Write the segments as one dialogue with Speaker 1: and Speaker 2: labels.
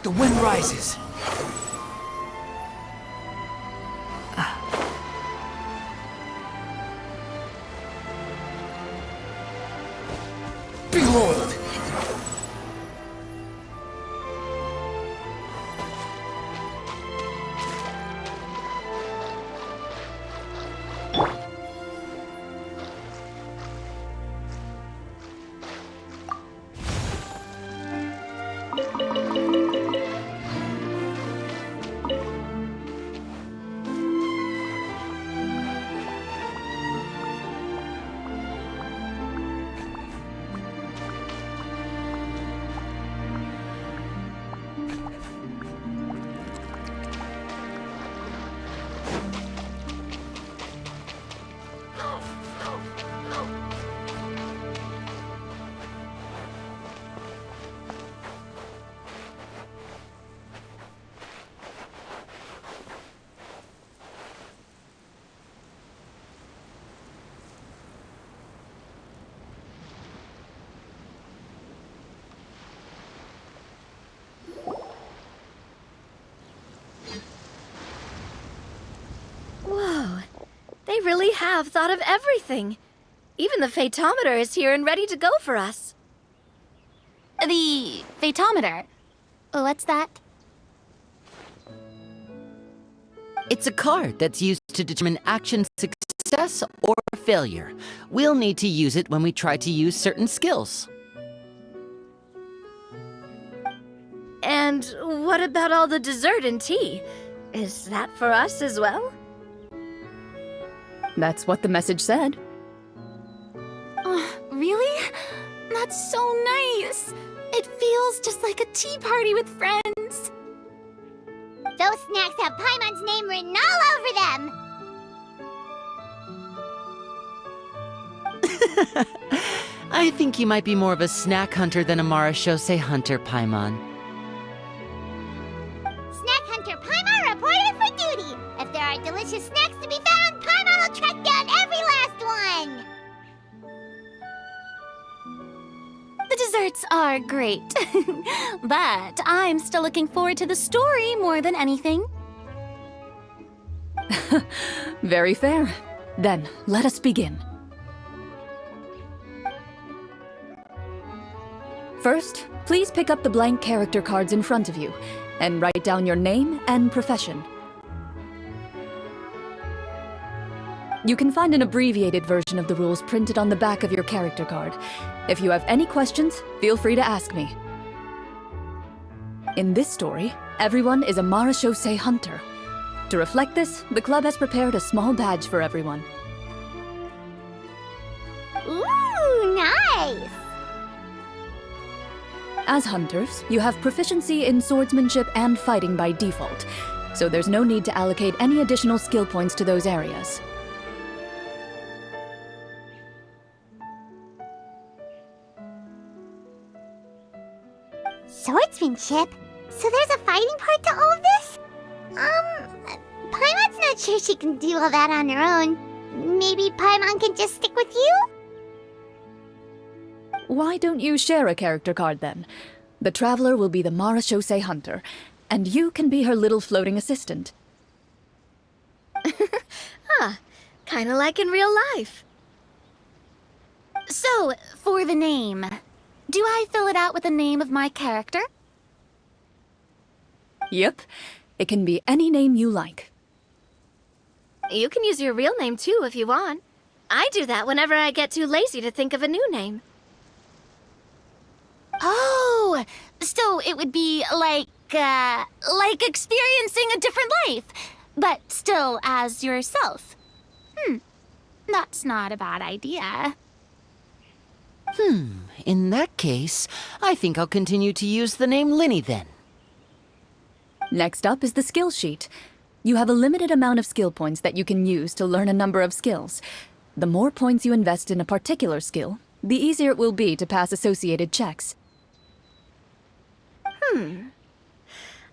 Speaker 1: The wind rises. Behold!
Speaker 2: Whoa, they really have thought of everything. Even the phaetometer is here and ready to go for us.
Speaker 3: The phaetometer? What's that?
Speaker 4: It's a card that's used to determine action success or failure. We'll need to use it when we try to use certain skills.
Speaker 2: And what about all the dessert and tea? Is that for us as well?
Speaker 5: That's what the message said.
Speaker 3: Oh, really? That's so nice. It feels just like a tea party with friends.
Speaker 6: Those snacks have Paimon's name written all over them!
Speaker 4: I think you might be more of a snack hunter than a Marachose hunter, Paimon.
Speaker 6: Snack Hunter Paimon reported for duty! If there are delicious snacks to be found, Paimon will track down every last one!
Speaker 3: The desserts are great, but I'm still looking forward to the story more than anything.
Speaker 5: Very fair. Then, let us begin. First, please pick up the blank character cards in front of you, and write down your name and profession. You can find an abbreviated version of the rules printed on the back of your character card. If you have any questions, feel free to ask me. In this story, everyone is a Marachose hunter. To reflect this, the club has prepared a small badge for everyone.
Speaker 6: Ooh, nice!
Speaker 5: As hunters, you have proficiency in swordsmanship and fighting by default, so there's no need to allocate any additional skill points to those areas.
Speaker 6: Swordsmanship? So there's a fighting part to all of this? Paimon's not sure she can do all that on her own. Maybe Paimon can just stick with you?
Speaker 5: Why don't you share a character card then? The Traveler will be the Marachose hunter, and you can be her little floating assistant.
Speaker 2: Kinda like in real life.
Speaker 3: So, for the name, do I fill it out with the name of my character?
Speaker 5: Yep, it can be any name you like.
Speaker 2: You can use your real name too if you want. I do that whenever I get too lazy to think of a new name.
Speaker 3: Oh, so it would be like experiencing a different life, but still as yourself. That's not a bad idea.
Speaker 4: In that case, I think I'll continue to use the name Linny then.
Speaker 5: Next up is the skill sheet. You have a limited amount of skill points that you can use to learn a number of skills. The more points you invest in a particular skill, the easier it will be to pass associated checks.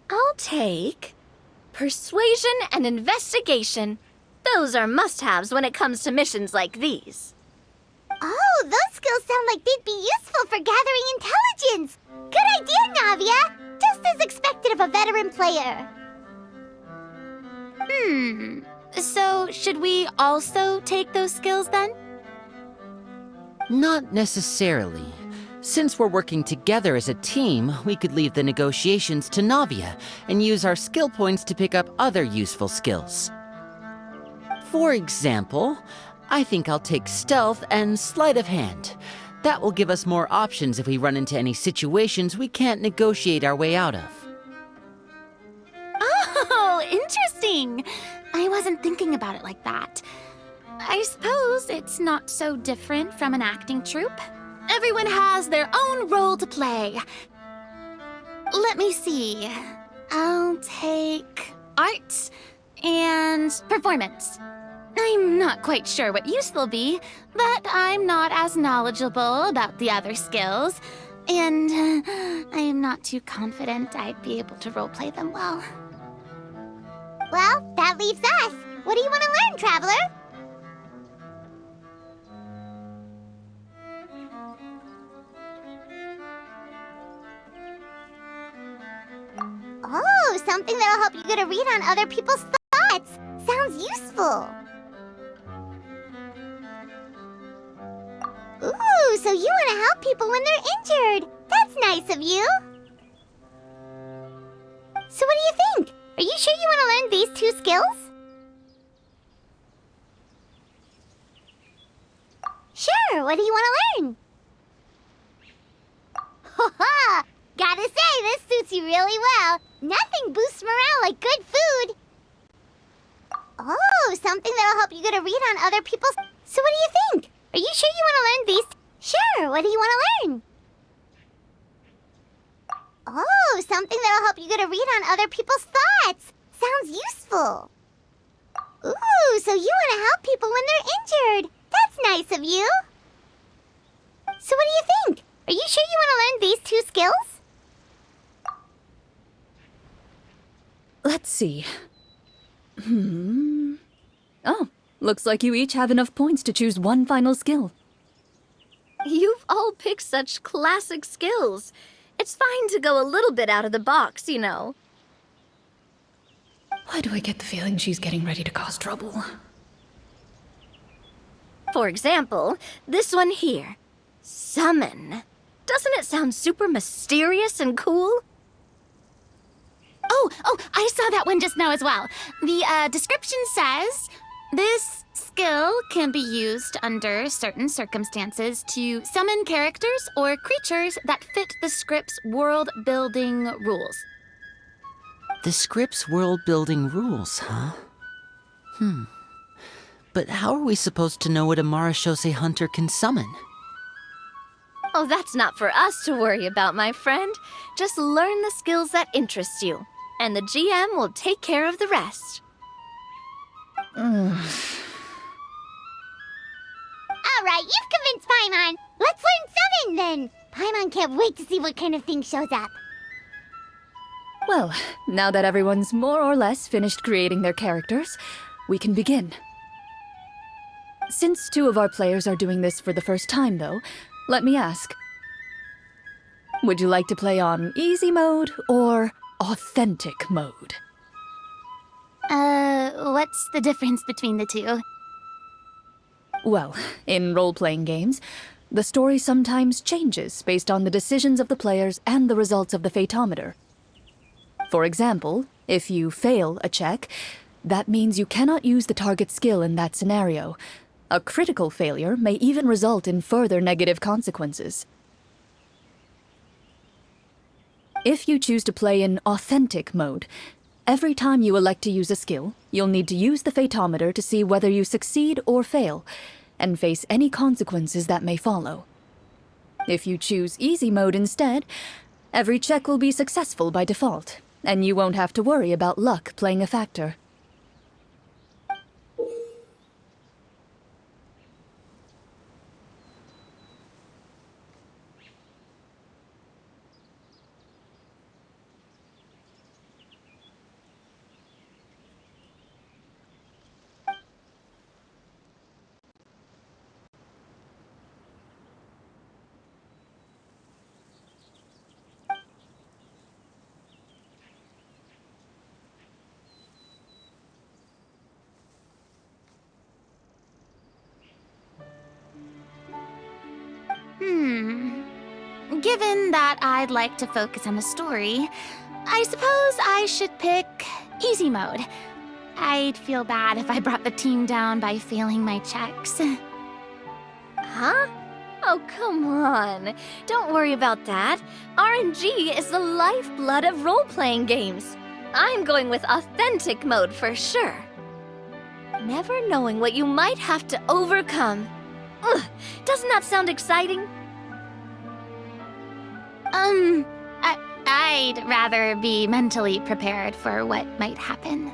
Speaker 2: I'll take persuasion and investigation. Those are must-haves when it comes to missions like these.
Speaker 6: Oh, those skills sound like they'd be useful for gathering intelligence! Good idea, Navia! Just just as expected of a veteran player.
Speaker 3: So, should we also take those skills then?
Speaker 4: Not necessarily. Since we're working together as a team, we could leave the negotiations to Navia and use our skill points to pick up other useful skills. For example, I think I'll take Stealth and Sleight of Hand. That will give us more options if we run into any situations we can't negotiate our way out of.
Speaker 3: Oh, interesting! I wasn't thinking about it like that. I suppose it's not so different from an acting troupe. Everyone has their own role to play. Let me see. I'll take art and performance. I'm not quite sure what use they'll be, but I'm not as knowledgeable about the other skills, and I'm not too confident I'd be able to roleplay them well.
Speaker 6: Well, that leaves us. What do you want to learn, Traveler? Oh, something that'll help you get a read on other people's thoughts. Sounds useful. Ooh, so you want to help people when they're injured. That's nice of you. So what do you think? Are you sure you want to learn these two skills? Sure, what do you want to learn? Ha! Gotta say, this suits you really well. Nothing boosts morale like good food. Oh, something that'll help you get a read on other people's... So what do you think? Are you sure you want to learn these? Sure, what do you want to learn? Oh, something that'll help you get a read on other people's thoughts. Sounds useful. Ooh, so you want to help people when they're injured. That's nice of you. So what do you think? Are you sure you want to learn these two skills?
Speaker 5: Let's see. Oh, looks like you each have enough points to choose one final skill.
Speaker 2: You've all picked such classic skills. It's fine to go a little bit out of the box, you know.
Speaker 5: Why do I get the feeling she's getting ready to cause trouble?
Speaker 2: For example, this one here. Summon. Doesn't it sound super mysterious and cool?
Speaker 3: Oh, I saw that one just now as well. The description says, this skill can be used under certain circumstances to summon characters or creatures that fit the script's world-building rules.
Speaker 4: The script's world-building rules, huh? But how are we supposed to know what a Marashose hunter can summon?
Speaker 2: Oh, that's not for us to worry about, my friend. Just learn the skills that interest you, and the GM will take care of the rest.
Speaker 6: All right, you've convinced Paimon. Let's learn summon then. Paimon can't wait to see what kind of thing shows up.
Speaker 5: Well, now that everyone's more or less finished creating their characters, we can begin. Since two of our players are doing this for the first time, though, let me ask. Would you like to play on easy mode or authentic mode?
Speaker 3: What's the difference between the two?
Speaker 5: Well, in role-playing games, the story sometimes changes based on the decisions of the players and the results of the Fatometer. For example, if you fail a check, that means you cannot use the target skill in that scenario. A critical failure may even result in further negative consequences. If you choose to play in authentic mode, every time you elect to use a skill, you'll need to use the Fatometer to see whether you succeed or fail, and face any consequences that may follow. If you choose easy mode instead, every check will be successful by default, and you won't have to worry about luck playing a factor.
Speaker 3: given that I'd like to focus on the story, I suppose I should pick easy mode. I'd feel bad if I brought the team down by failing my checks.
Speaker 2: Huh? Oh, come on. Don't worry about that. RNG is the lifeblood of role-playing games. I'm going with authentic mode for sure. Never knowing what you might have to overcome. Ugh, doesn't that sound exciting?
Speaker 3: I'd rather be mentally prepared for what might happen.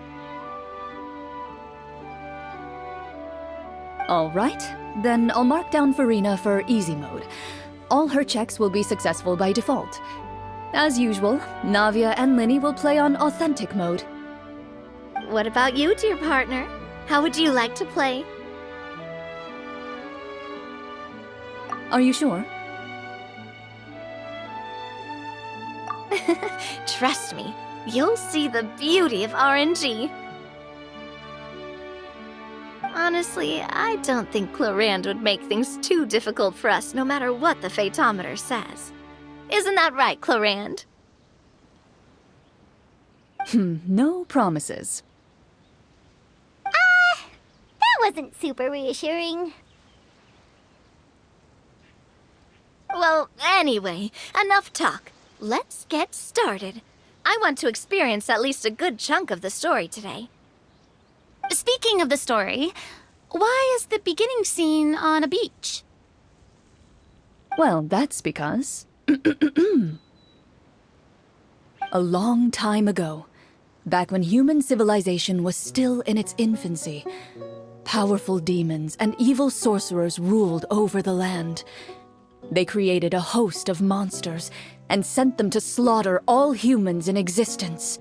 Speaker 5: All right, then I'll mark down Farina for easy mode. All her checks will be successful by default. As usual, Navia and Linny will play on authentic mode.
Speaker 2: What about you, dear partner? How would you like to play?
Speaker 5: Are you sure?
Speaker 2: Trust me, you'll see the beauty of RNG. Honestly, I don't think Clorinde would make things too difficult for us no matter what the Fatometer says. Isn't that right, Clorinde?
Speaker 5: No promises.
Speaker 6: That wasn't super reassuring.
Speaker 2: Well, anyway, enough talk. Let's get started. I want to experience at least a good chunk of the story today.
Speaker 3: Speaking of the story, why is the beginning scene on a beach?
Speaker 5: Well, that's because... A long time ago, back when human civilization was still in its infancy, powerful demons and evil sorcerers ruled over the land. They created a host of monsters and sent them to slaughter all humans in existence.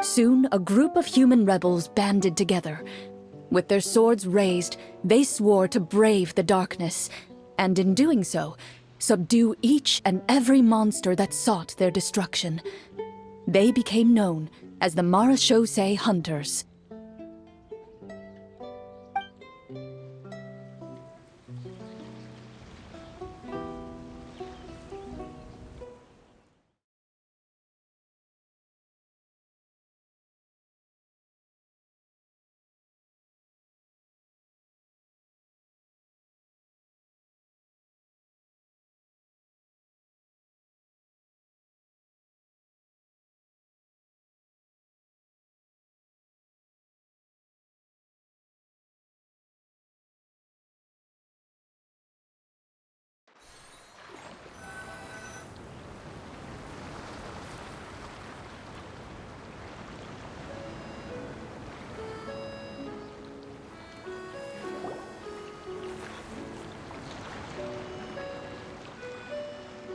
Speaker 5: Soon, a group of human rebels banded together. With their swords raised, they swore to brave the darkness, and in doing so, subdue each and every monster that sought their destruction. They became known as the Marechaussee Hunters.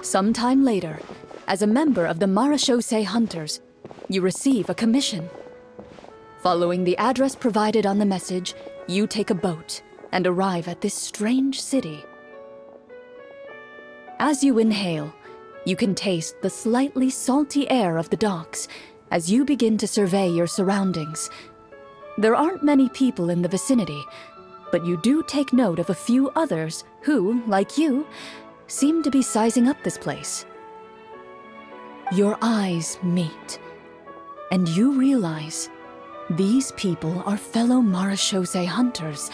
Speaker 5: Sometime later, as a member of the Marechaussee Hunters, you receive a commission. Following the address provided on the message, you take a boat and arrive at this strange city. As you inhale, you can taste the slightly salty air of the docks as you begin to survey your surroundings. There aren't many people in the vicinity, but you do take note of a few others who, like you, seem to be sizing up this place. Your eyes meet, and you realize these people are fellow Marechaussee Hunters,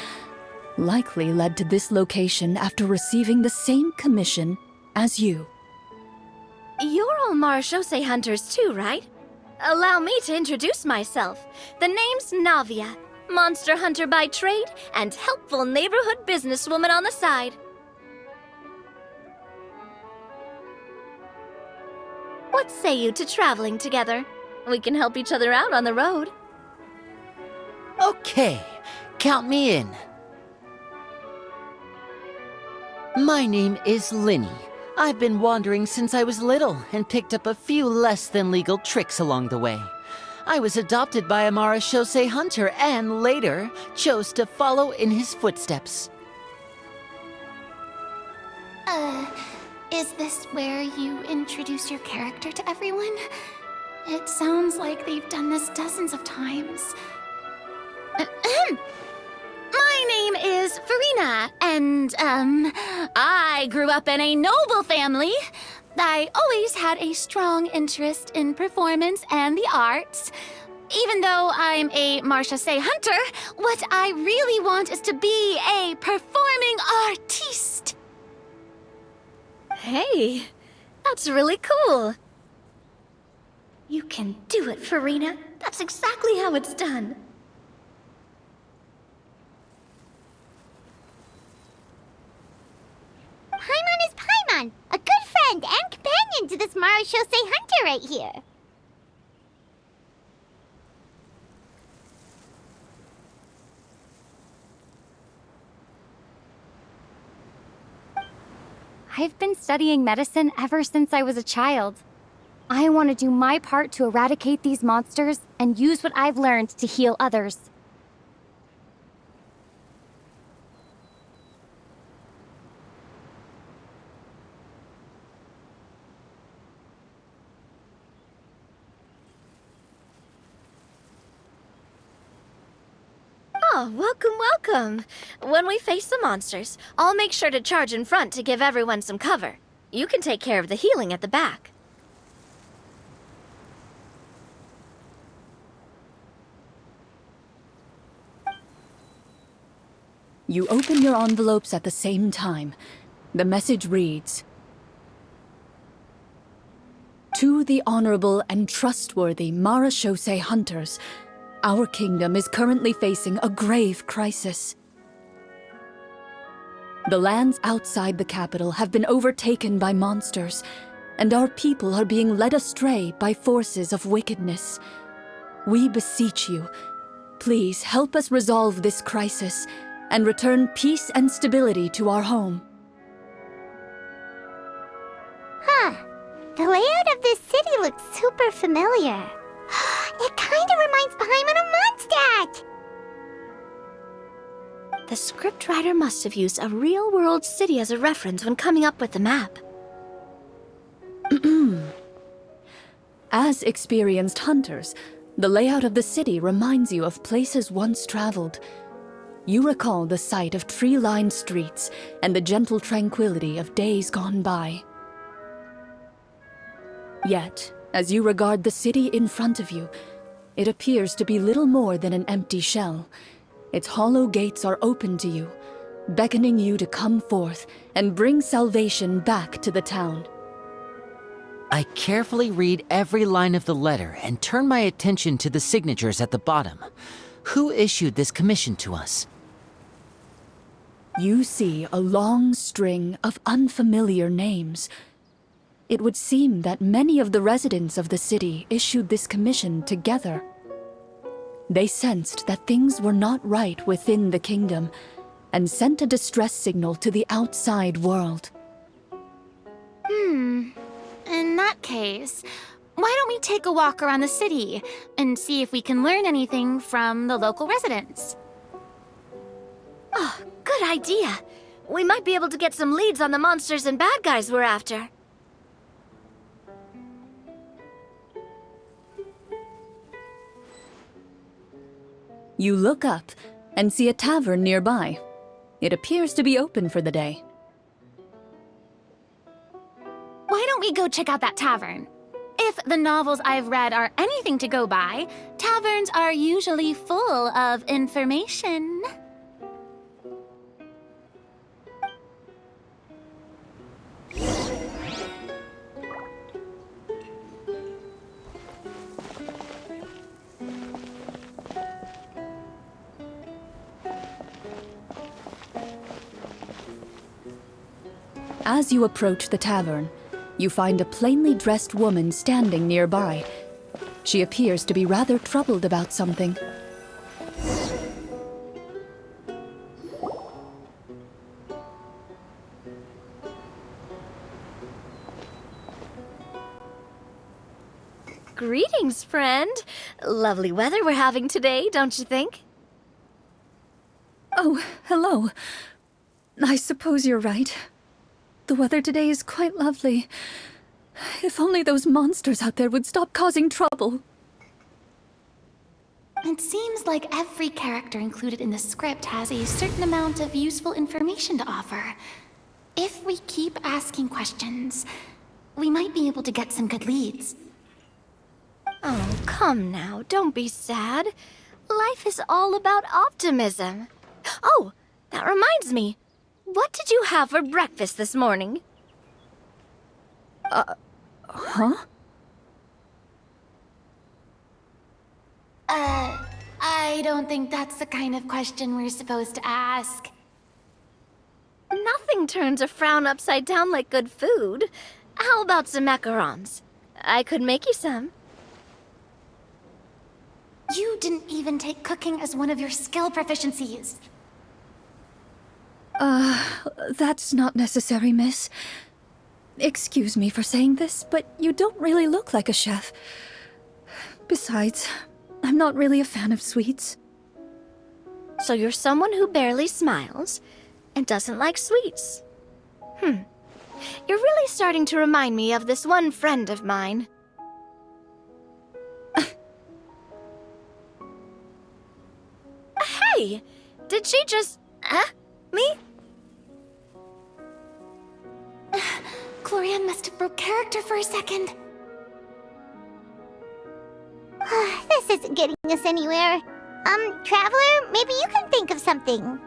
Speaker 5: likely led to this location after receiving the same commission as you.
Speaker 2: You're all Marechaussee Hunters too, right? Allow me to introduce myself. The name's Navia, monster hunter by trade and helpful neighborhood businesswoman on the side. What say you to traveling together? We can help each other out on the road.
Speaker 4: Okay, count me in. My name is Linny. I've been wandering since I was little and picked up a few less than legal tricks along the way. I was adopted by a Marechaussee Hunter and later chose to follow in his footsteps.
Speaker 3: Is this where you introduce your character to everyone? It sounds like they've done this dozens of times. My My name is Farina, and, I grew up in a noble family. I always had a strong interest in performance and the arts. Even though I'm a Marche hunter, what I really want is to be a performing artiste.
Speaker 2: Hey, that's really cool. You can do it, Farina. That's exactly how it's done.
Speaker 6: Paimon is Paimon, a good friend and companion to this Marechaussee hunter right here.
Speaker 1: I've been studying medicine ever since I was a child. I want to do my part to eradicate these monsters and use what I've learned to heal others.
Speaker 2: Oh, welcome, welcome. When we face the monsters, I'll make sure to charge in front to give everyone some cover. You can take care of the healing at the back.
Speaker 5: You open your envelopes at the same time. The message reads, "To the honorable and trustworthy Marechaussee hunters, our kingdom is currently facing a grave crisis. The lands outside the capital have been overtaken by monsters, and our people are being led astray by forces of wickedness. We beseech you, please help us resolve this crisis and return peace and stability to our home."
Speaker 6: Huh. The layout of this city looks super familiar. It kinda reminds Paimon of Mondstadt!
Speaker 2: The scriptwriter must have used a real-world city as a reference when coming up with the map.
Speaker 5: As experienced hunters, the layout of the city reminds you of places once traveled. You recall the sight of tree-lined streets and the gentle tranquility of days gone by. Yet, as you regard the city in front of you, it appears to be little more than an empty shell. Its hollow gates are open to you, beckoning you to come forth and bring salvation back to the town.
Speaker 4: I carefully read every line of the letter and turn my attention to the signatures at the bottom. Who issued this commission to us?
Speaker 5: You see a long string of unfamiliar names. It would seem that many of the residents of the city issued this commission together. They sensed that things were not right within the kingdom and sent a distress signal to the outside world.
Speaker 3: In that case, why don't we take a walk around the city and see if we can learn anything from the local residents?
Speaker 2: Oh, good idea. We might be able to get some leads on the monsters and bad guys we're after.
Speaker 5: You look up and see a tavern nearby. It appears to be open for the day.
Speaker 3: Why don't we go check out that tavern? If the novels I've read are anything to go by, taverns are usually full of information.
Speaker 5: As you approach the tavern, you find a plainly dressed woman standing nearby. She appears to be rather troubled about something.
Speaker 2: Greetings, friend. Lovely weather we're having today, don't you think?
Speaker 5: Oh, hello. I suppose you're right. The weather today is quite lovely. If only those monsters out there would stop causing trouble.
Speaker 3: It seems like every character included in the script has a certain amount of useful information to offer. If we keep asking questions, we might be able to get some good leads.
Speaker 2: Oh, come now, don't be sad. Life is all about optimism. Oh, that reminds me. What did you have for breakfast this morning?
Speaker 5: Huh?
Speaker 3: I don't think that's the kind of question we're supposed to ask.
Speaker 2: Nothing turns a frown upside down like good food. How about some macarons? I could make you some.
Speaker 3: You didn't even take cooking as one of your skill proficiencies.
Speaker 5: That's not necessary, miss. Excuse me for saying this, but you don't really look like a chef. Besides, I'm not really a fan of sweets.
Speaker 2: So you're someone who barely smiles and doesn't like sweets. You're really starting to remind me of this one friend of mine. Hey! Did she just... me?
Speaker 3: Clorinde must have broke character for a second.
Speaker 6: This isn't getting us anywhere. Traveler, maybe you can think of something.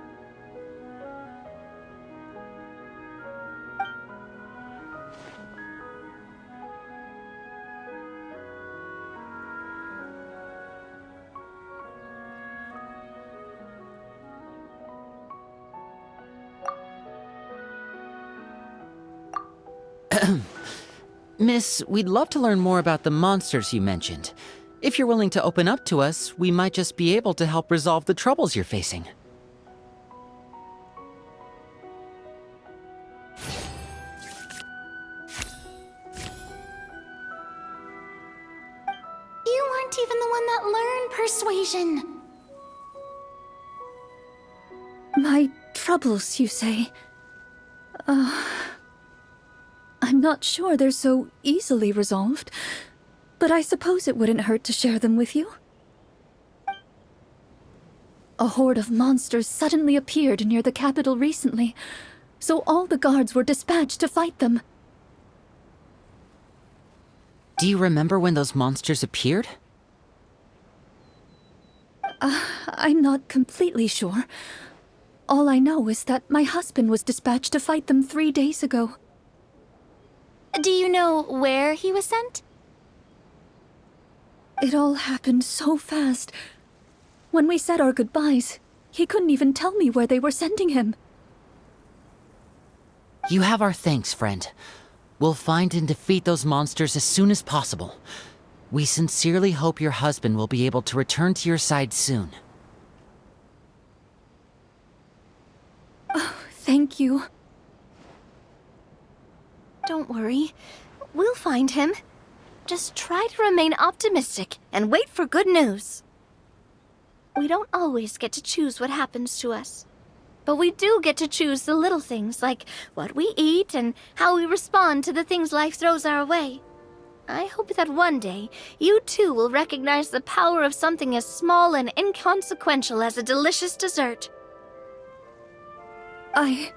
Speaker 4: Miss, we'd love to learn more about the monsters you mentioned. If you're willing to open up to us, we might just be able to help resolve the troubles you're facing.
Speaker 3: You weren't even the one that learned persuasion.
Speaker 5: My troubles, you say? I'm not sure they're so easily resolved, but I suppose it wouldn't hurt to share them with you. A horde of monsters suddenly appeared near the capital recently, so all the guards were dispatched to fight them.
Speaker 4: Do you remember when those monsters appeared?
Speaker 5: I'm not completely sure. All I know is that my husband was dispatched to fight them 3 days ago.
Speaker 3: Do you know where he was sent?
Speaker 5: It all happened so fast. When we said our goodbyes, he couldn't even tell me where they were sending him.
Speaker 4: You have our thanks, friend. We'll find and defeat those monsters as soon as possible. We sincerely hope your husband will be able to return to your side soon.
Speaker 5: Thank you.
Speaker 2: Don't worry. We'll find him. Just try to remain optimistic and wait for good news. We don't always get to choose what happens to us. But we do get to choose the little things like what we eat and how we respond to the things life throws our way. I hope that one day you too will recognize the power of something as small and inconsequential as a delicious dessert.
Speaker 5: I'll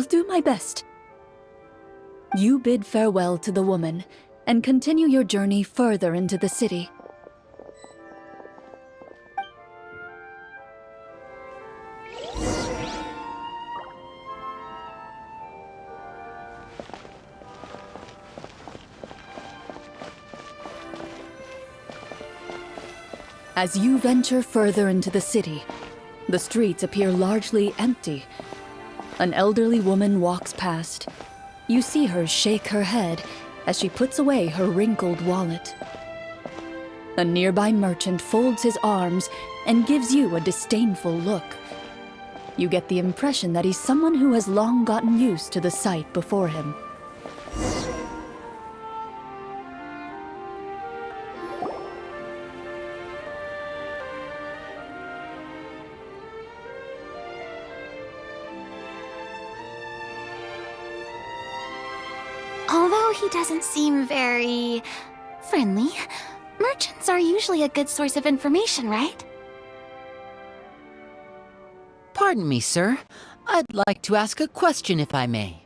Speaker 5: do my best. You bid farewell to the woman and continue your journey further into the city. As you venture further into the city, the streets appear largely empty. An elderly woman walks past. You see her shake her head as she puts away her wrinkled wallet. A nearby merchant folds his arms and gives you a disdainful look. You get the impression that he's someone who has long gotten used to the sight before him.
Speaker 3: Although he doesn't seem very friendly, Merchants are usually a good source of information, right?
Speaker 4: Pardon me, sir. I'd like to ask a question if I may.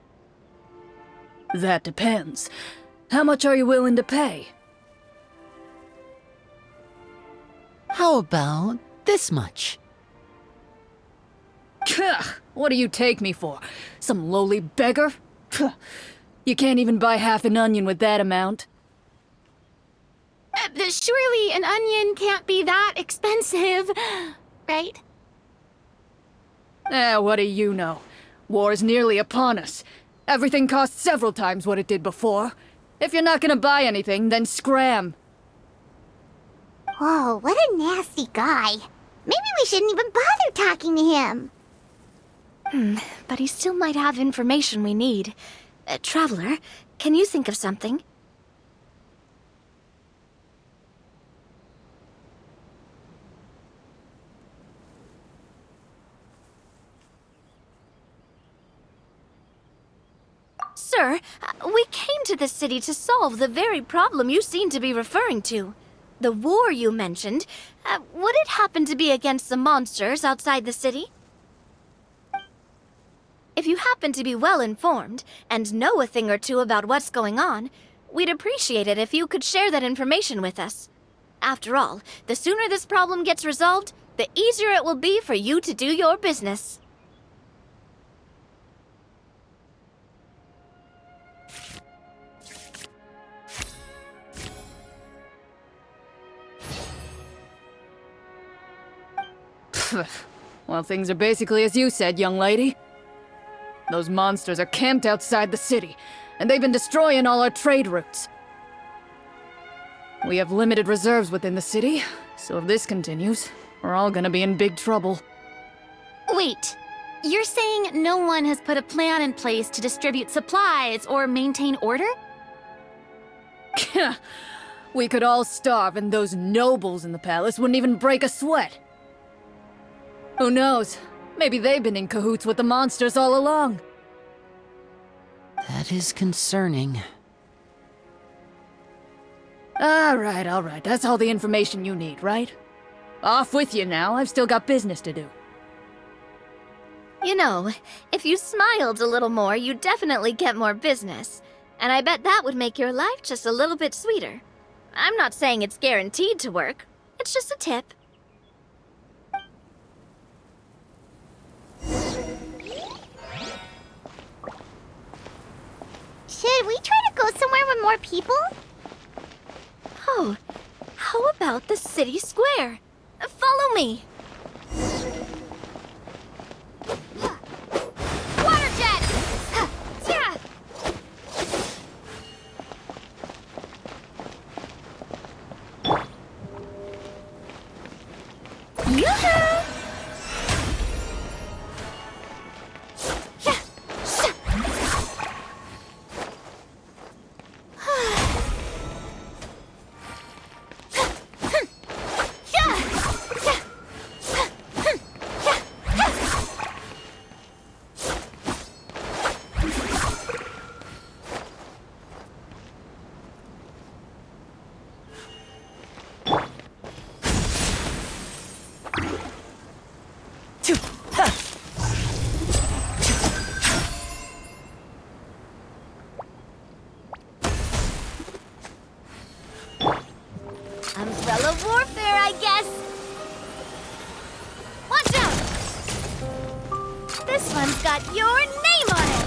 Speaker 5: That depends. How much are you willing to pay?
Speaker 4: How about this much?
Speaker 5: What do you take me for? Some lowly beggar? You can't even buy half an onion with that amount.
Speaker 3: Surely an onion can't be that expensive, right?
Speaker 5: What do you know? War's nearly upon us. Everything costs several times what it did before. If you're not gonna buy anything, then scram.
Speaker 6: Whoa, what a nasty guy. Maybe we shouldn't even bother talking to him.
Speaker 2: But he still might have information we need. Traveler, can you think of something? Sir, we came to this city to solve the very problem you seem to be referring to. The war you mentioned, would it happen to be against the monsters outside the city? If you happen to be well informed and know a thing or two about what's going on, we'd appreciate it if you could share that information with us. After all, the sooner this problem gets resolved, the easier it will be for you to do your business.
Speaker 5: Well, things are basically as you said, young lady. Those monsters are camped outside the city, and they've been destroying all our trade routes. We have limited reserves within the city, so if this continues, we're all gonna be in big trouble.
Speaker 3: Wait, you're saying no one has put a plan in place to distribute supplies or maintain order?
Speaker 5: We could all starve, and those nobles in the palace wouldn't even break a sweat. Who knows? Maybe they've been in cahoots with the monsters all along.
Speaker 4: That is concerning.
Speaker 5: All right. That's all the information you need, right? Off with you now. I've still got business to do.
Speaker 2: You know, if you smiled a little more, you'd definitely get more business. And I bet that would make your life just a little bit sweeter. I'm not saying it's guaranteed to work. It's just a tip.
Speaker 6: Should we try to go somewhere with more people?
Speaker 2: Oh, how about the city square? Follow me.
Speaker 3: Water jet! Yeah!
Speaker 2: Yoo-hoo! Umbrella warfare, I guess. Watch out! This one's got your name on it.